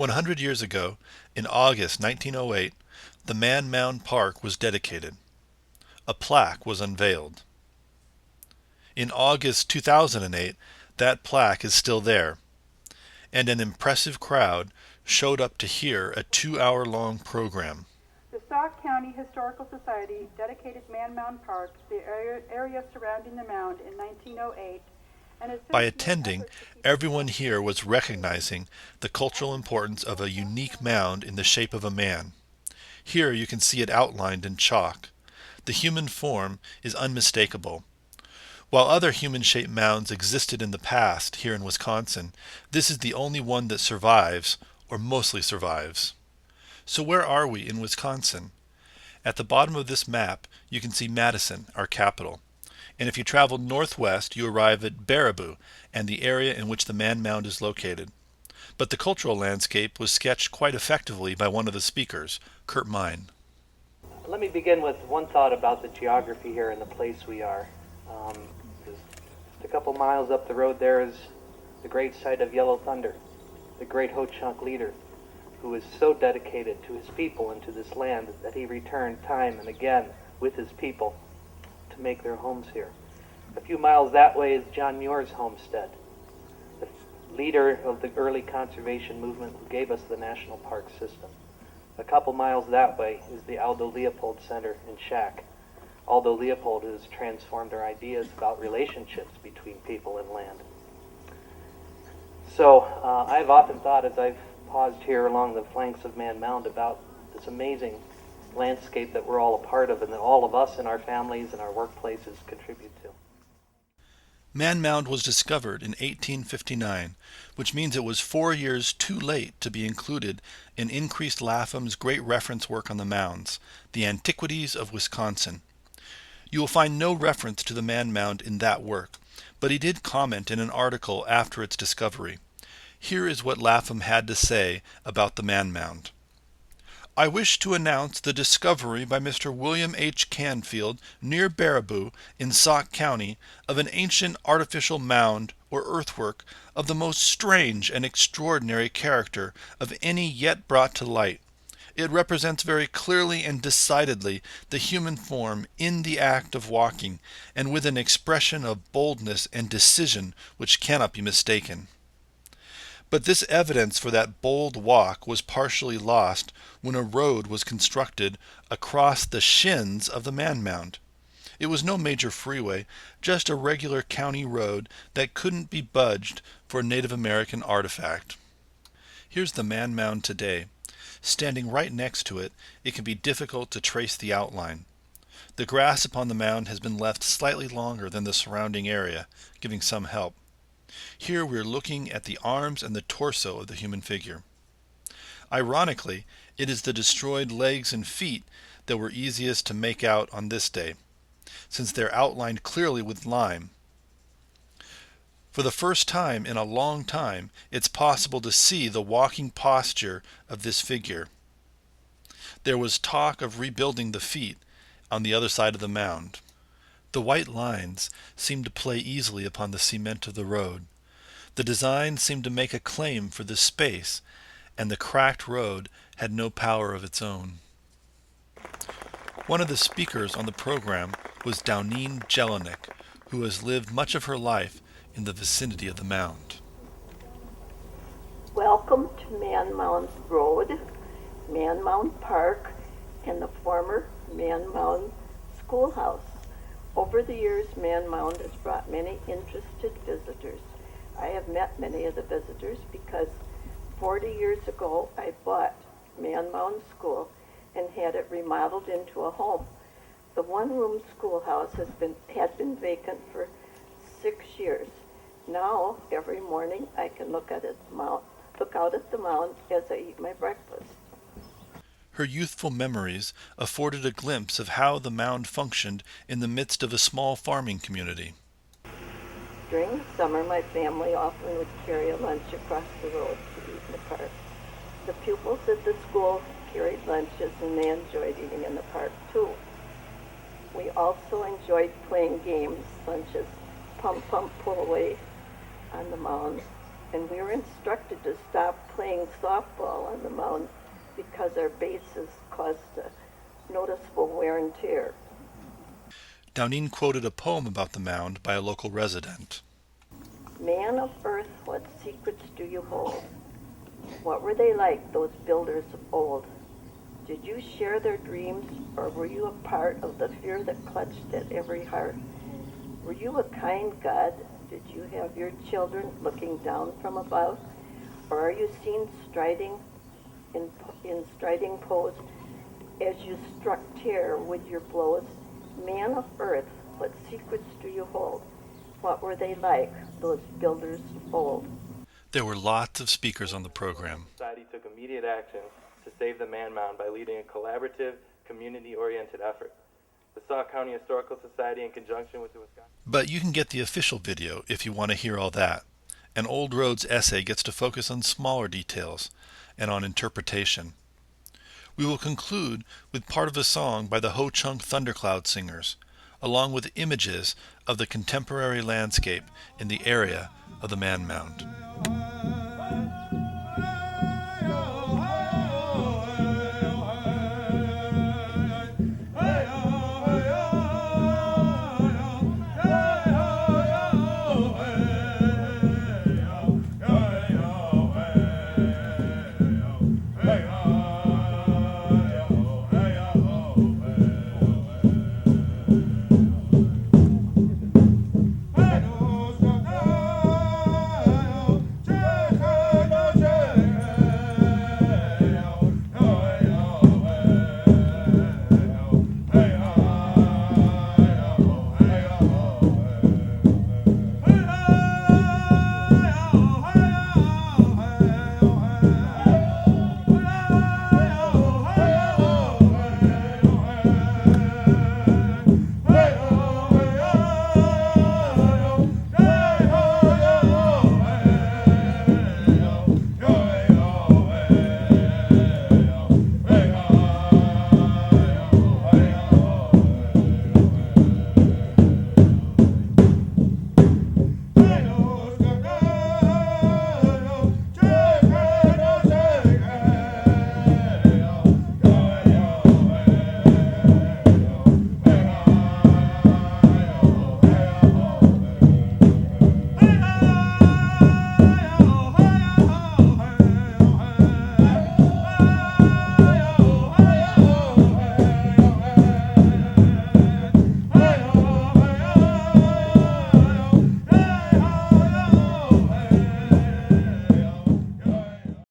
100 years ago, in August 1908, the Man Mound Park was dedicated. A plaque was unveiled. In August 2008, that plaque is still there, and an impressive crowd showed up to hear a 2-hour-long program. The Sauk County Historical Society dedicated Man Mound Park, the area surrounding the mound, in 1908. By attending, everyone here was recognizing the cultural importance of a unique mound in the shape of a man. Here you can see it outlined in chalk. The human form is unmistakable. While other human-shaped mounds existed in the past here in Wisconsin, this is the only one that survives, or mostly survives. So where are we in Wisconsin? At the bottom of this map, you can see Madison, our capital. And if you travel northwest, you arrive at Baraboo and the area in which the Man Mound is located. But the cultural landscape was sketched quite effectively by one of the speakers, Kurt Mine. Let me begin with one thought about the geography here and the place we are. Just a couple miles up the road there is the great site of Yellow Thunder, the great Ho-Chunk leader, who was so dedicated to his people and to this land that he returned time and again with his people to make their homes here. A few miles that way is John Muir's homestead, the leader of the early conservation movement who gave us the national park system. A couple miles that way is the Aldo Leopold Center in Shack. Aldo Leopold has transformed our ideas about relationships between people and land. So I've often thought as I've paused here along the flanks of Man Mound about this amazing landscape that we're all a part of and that all of us in our families and our workplaces contribute to. Man Mound was discovered in 1859, which means it was 4 years too late to be included in Increased Lapham's great reference work on the mounds, The Antiquities of Wisconsin. You will find no reference to the Man Mound in that work, but he did comment in an article after its discovery. Here is what Lapham had to say about the Man Mound. I wish to announce the discovery by Mr. William H. Canfield, near Baraboo, in Sauk County, of an ancient artificial mound or earthwork of the most strange and extraordinary character of any yet brought to light. It represents very clearly and decidedly the human form in the act of walking, and with an expression of boldness and decision which cannot be mistaken. But this evidence for that bold walk was partially lost when a road was constructed across the shins of the Man Mound. It was no major freeway, just a regular county road that couldn't be budged for a Native American artifact. Here's the Man Mound today. Standing right next to it, it can be difficult to trace the outline. The grass upon the mound has been left slightly longer than the surrounding area, giving some help. Here we are looking at the arms and the torso of the human figure. Ironically, it is the destroyed legs and feet that were easiest to make out on this day, since they're outlined clearly with lime. For the first time in a long time, it's possible to see the walking posture of this figure. There was talk of rebuilding the feet on the other side of the mound. The white lines seemed to play easily upon the cement of the road. The design seemed to make a claim for this space, and the cracked road had no power of its own. One of the speakers on the program was Downeen Jelinek, who has lived much of her life in the vicinity of the mound. Welcome to Man Mound Road, Man Mound Park, and the former Man Mound Schoolhouse. Over the years, Man Mound has brought many interested visitors. I have met many of the visitors because 40 years ago I bought Man Mound School and had it remodeled into a home. The one-room schoolhouse had been vacant for 6 years. Now, every morning I can look out at the mound as I eat my breakfast. Her youthful memories afforded a glimpse of how the mound functioned in the midst of a small farming community. During the summer, my family often would carry a lunch across the road to eat in the park. The pupils at the school carried lunches and they enjoyed eating in the park too. We also enjoyed playing games such as pump, pull away on the mound, and we were instructed to stop playing softball on the mound because our bases caused noticeable wear and tear. Downeen quoted a poem about the mound by a local resident. Man of earth, what secrets do you hold? What were they like, those builders of old? Did you share their dreams, or were you a part of the fear that clutched at every heart? Were you a kind God? Did you have your children looking down from above? Or are you seen striding in striding pose as you struck terror with your blows? Man of earth, what secrets do you hold? What were they like, those builders of old? There were lots of speakers on the program. Society took immediate action to save the Man Mound by leading a collaborative, community-oriented effort. The Sauk County Historical Society, in conjunction with the Wisconsin... But you can get the official video if you want to hear all that. And Old Road's essay gets to focus on smaller details and on interpretation. We will conclude with part of a song by the Ho Chunk Thundercloud Singers, along with images of the contemporary landscape in the area of the Man Mound.